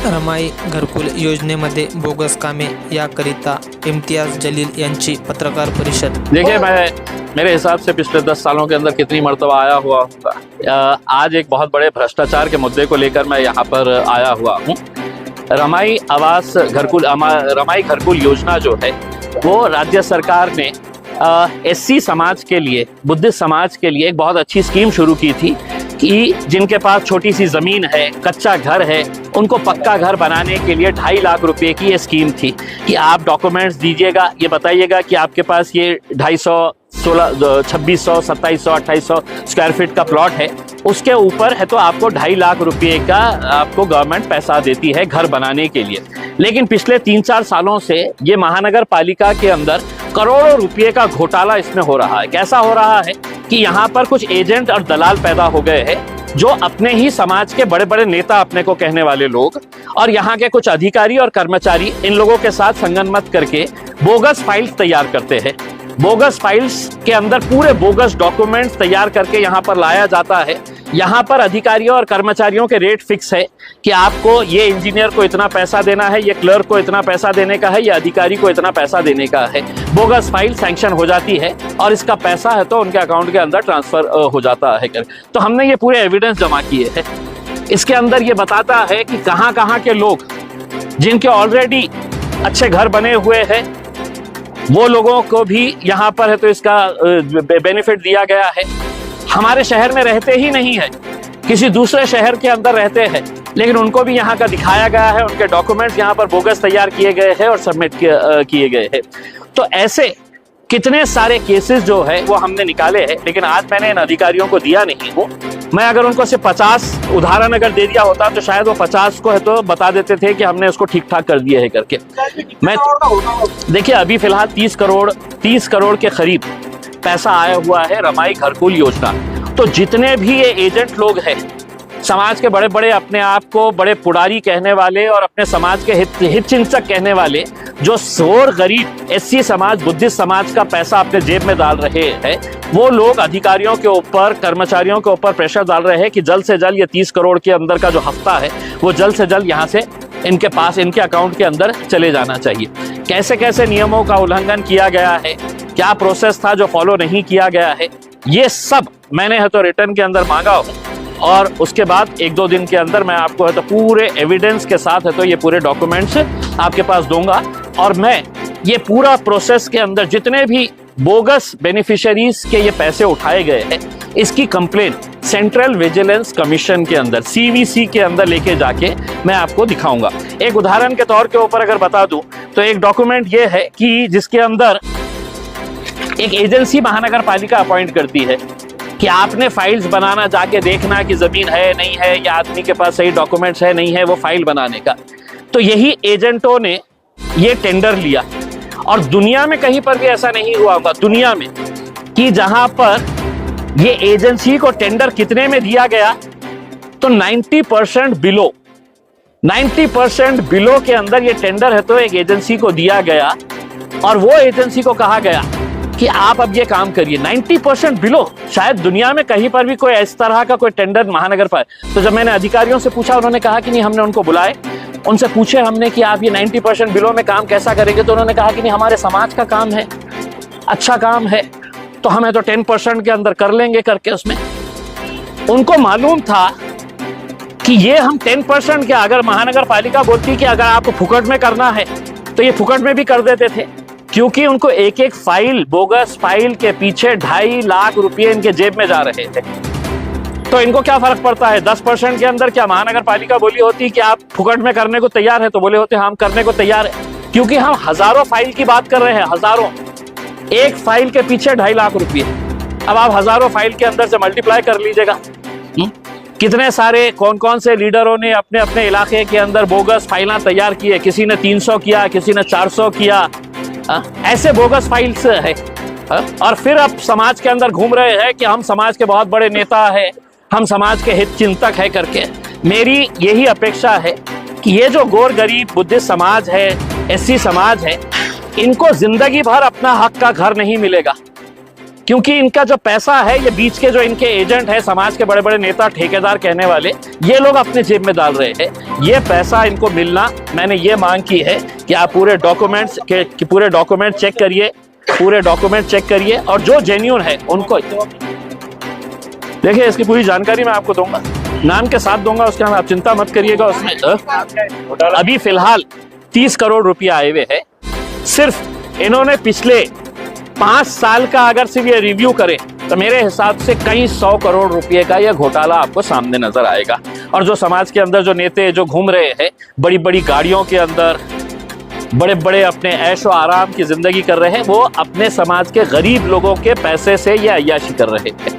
रमाई घरकुल योजनेमध्ये बोगस कामे याकरिता इम्तियाज जलील यांची पत्रकार परिषद। देखिए, मेरे हिसाब से पिछले 10 सालों के अंदर कितनी मर्तबा आया हुआ होगा। आज एक बहुत बड़े भ्रष्टाचार के मुद्दे को लेकर मैं यहाँ पर आया हुआ हूँ। रमाई घरकुल योजना जो है वो राज्य सरकार ने एससी समाज के लिए, बुद्धिस्ट समाज के लिए एक बहुत अच्छी स्कीम शुरू की थी कि जिनके पास छोटी सी ज़मीन है, कच्चा घर है, उनको पक्का घर बनाने के लिए 2.5 लाख रुपए की ये स्कीम थी कि आप डॉक्यूमेंट्स दीजिएगा, ये बताइएगा कि आपके पास ये 250, 2600, 2700, 2800 स्क्वायर फीट का प्लॉट है, उसके ऊपर है तो आपको 2.5 लाख रुपए का आपको गवर्नमेंट पैसा देती है घर बनाने के लिए। लेकिन पिछले 3-4 सालों से ये महानगर पालिका के अंदर करोड़ों रुपए का घोटाला इसमें हो रहा है। कैसा हो रहा है कि यहाँ पर कुछ एजेंट और दलाल पैदा हो गए हैं जो अपने ही समाज के बड़े बड़े नेता अपने को कहने वाले लोग और यहाँ के कुछ अधिकारी और कर्मचारी इन लोगों के साथ संगनमत करके बोगस फाइल्स तैयार करते हैं। बोगस फाइल्स के अंदर पूरे बोगस डॉक्यूमेंट्स तैयार करके यहाँ पर लाया जाता है। यहाँ पर अधिकारियों और कर्मचारियों के रेट फिक्स है कि आपको ये इंजीनियर को इतना पैसा देना है, ये क्लर्क को इतना पैसा देने का है, ये अधिकारी को इतना पैसा देने का है। बोगस फाइल सैंक्शन हो जाती है और इसका पैसा है तो उनके अकाउंट के अंदर ट्रांसफर हो जाता है। तो हमने ये पूरे एविडेंस जमा किए हैं। इसके अंदर ये बताता है कि कहाँ कहाँ के लोग जिनके ऑलरेडी अच्छे घर बने हुए हैं वो लोगों को भी यहाँ पर है तो इसका बेनिफिट दिया गया है। हमारे शहर में रहते ही नहीं है, किसी दूसरे शहर के अंदर रहते हैं, लेकिन उनको भी यहाँ का दिखाया गया है, उनके डॉक्यूमेंट्स यहाँ पर बोगस तैयार किए गए हैं और सबमिट किए गए हैं। तो ऐसे कितने सारे केसेस जो है वो हमने निकाले हैं, लेकिन आज मैंने इन अधिकारियों को दिया नहीं हूँ। मैं अगर उनको सिर्फ 50 उदाहरण अगर दे दिया होता तो शायद वो 50 को है तो बता देते थे कि हमने उसको ठीक ठाक कर दिए है करके। मैं देखिए, अभी फिलहाल 30 करोड़ के करीब पैसा आया हुआ है रमाई घरकुल योजना। तो जितने भी ये एजेंट लोग हैं, समाज के बड़े बड़े अपने आप को बड़े पुडारी कहने वाले और अपने समाज के हित चिंतक कहने वाले, जो शोर गरीब एससी समाज, बुद्धिस्ट समाज का पैसा अपने जेब में डाल रहे हैं, वो लोग अधिकारियों के ऊपर, कर्मचारियों के ऊपर प्रेशर डाल रहे हैं कि जल्द से जल्द ये 30 करोड़ के अंदर का जो हफ्ता है वो जल्द से जल्द यहाँ से इनके पास, इनके अकाउंट के अंदर चले जाना चाहिए। कैसे कैसे नियमों का उल्लंघन किया गया है, क्या प्रोसेस था जो फॉलो नहीं किया गया है, ये सब मैंने है तो रिटर्न के अंदर मांगा हूँ और उसके बाद 1-2 दिन के अंदर मैं आपको है तो पूरे एविडेंस के साथ है तो ये पूरे डॉक्यूमेंट्स आपके पास दूंगा। और मैं ये पूरा प्रोसेस के अंदर जितने भी बोगस बेनिफिशियरीज के ये पैसे उठाए गए हैं, इसकी कंप्लेन सेंट्रल विजिलेंस कमीशन के अंदर, CVC के अंदर लेके जाके मैं आपको दिखाऊंगा। एक उदाहरण के तौर के ऊपर अगर बता दूं तो एक डॉक्यूमेंट ये है कि जिसके अंदर एक एजेंसी महानगर पालिका अपॉइंट करती है कि आपने फाइल्स बनाना, जाके देखना कि जमीन है नहीं है या आदमी के पास सही डॉक्यूमेंट्स है नहीं है वो फाइल बनाने का। तो यही एजेंटों ने ये टेंडर लिया और दुनिया में कहीं पर भी ऐसा नहीं हुआ होगा दुनिया में कि जहां पर ये एजेंसी को टेंडर कितने में दिया गया तो 90% बिलो के अंदर ये टेंडर है तो एक एजेंसी को दिया गया और वो एजेंसी को कहा गया कि आप अब ये काम करिए। 90% बिलो, शायद दुनिया में कहीं पर भी कोई इस तरह का कोई टेंडर महानगर पर। तो जब मैंने अधिकारियों से पूछा, उन्होंने कहा कि नहीं, हमने उनको बुलाए, उनसे पूछे हमने कि आप ये 90% बिलो में काम कैसा करेंगे, तो उन्होंने कहा कि नहीं, हमारे समाज का काम है, अच्छा काम है, तो हमें तो 10% के अंदर कर लेंगे करके। उसमें उनको मालूम था कि ये हम 10% के, अगर महानगर पालिका बोलती कि अगर आपको फुकट में करना है तो ये फुकट में भी कर देते थे, क्योंकि उनको एक एक फाइल, बोगस फाइल के पीछे 2.5 लाख रुपए इनके जेब में जा रहे थे। तो इनको क्या फर्क पड़ता है 10% के अंदर? क्या महानगर पालिका बोली होती कि आप फुकट में करने को तैयार है तो बोले होते हम करने को तैयार है, क्योंकि हम हजारों फाइल की बात कर रहे हैं, हजारों, एक फाइल के पीछे 2.5 लाख रुपए। अब आप हजारों फाइल के अंदर से मल्टीप्लाई कर लीजिएगा कितने सारे, कौन कौन से लीडरों ने अपने अपने इलाके के अंदर बोगस फाइलें तैयार की है। किसी ने 300 किया, किसी ने 400 किया, ऐसे बोगस फाइल्स है। और फिर अब समाज के अंदर घूम रहे हैं कि हम समाज के बहुत बड़े नेता है, हम समाज के हित चिंतक है करके। मेरी यही अपेक्षा है कि ये जो गोर गरीब बुद्धिस्ट समाज है, एससी समाज है, इनको जिंदगी भर अपना हक का घर नहीं मिलेगा। क्योंकि इनका जो पैसा है, ये बीच के जो इनके एजेंट है, समाज के बड़े बड़े नेता, ठेकेदार कहने वाले, ये लोग अपने जेब में डाल रहे हैं। ये पैसा इनको मिलना, मैंने ये मांग की है कि आप पूरे डॉक्यूमेंट्स चेक करिए, पूरे डॉक्यूमेंट चेक करिए, और जो जेन्युइन है उनको देखिए। इसकी पूरी जानकारी मैं आपको दूंगा, नाम के साथ दूंगा, उसके आप चिंता मत करिएगा। उसमें अभी फिलहाल 30 करोड़ रुपया आए हुए हैं। सिर्फ इन्होंने पिछले 5 साल का अगर सिर्फ ये रिव्यू करें तो मेरे हिसाब से कई 100 करोड़ रुपए का यह घोटाला आपको सामने नजर आएगा। और जो समाज के अंदर जो नेता जो घूम रहे हैं बड़ी बड़ी गाड़ियों के अंदर, बड़े बड़े अपने ऐशो आराम की जिंदगी कर रहे हैं, वो अपने समाज के गरीब लोगों के पैसे से ये अय्याशी कर रहे हैं।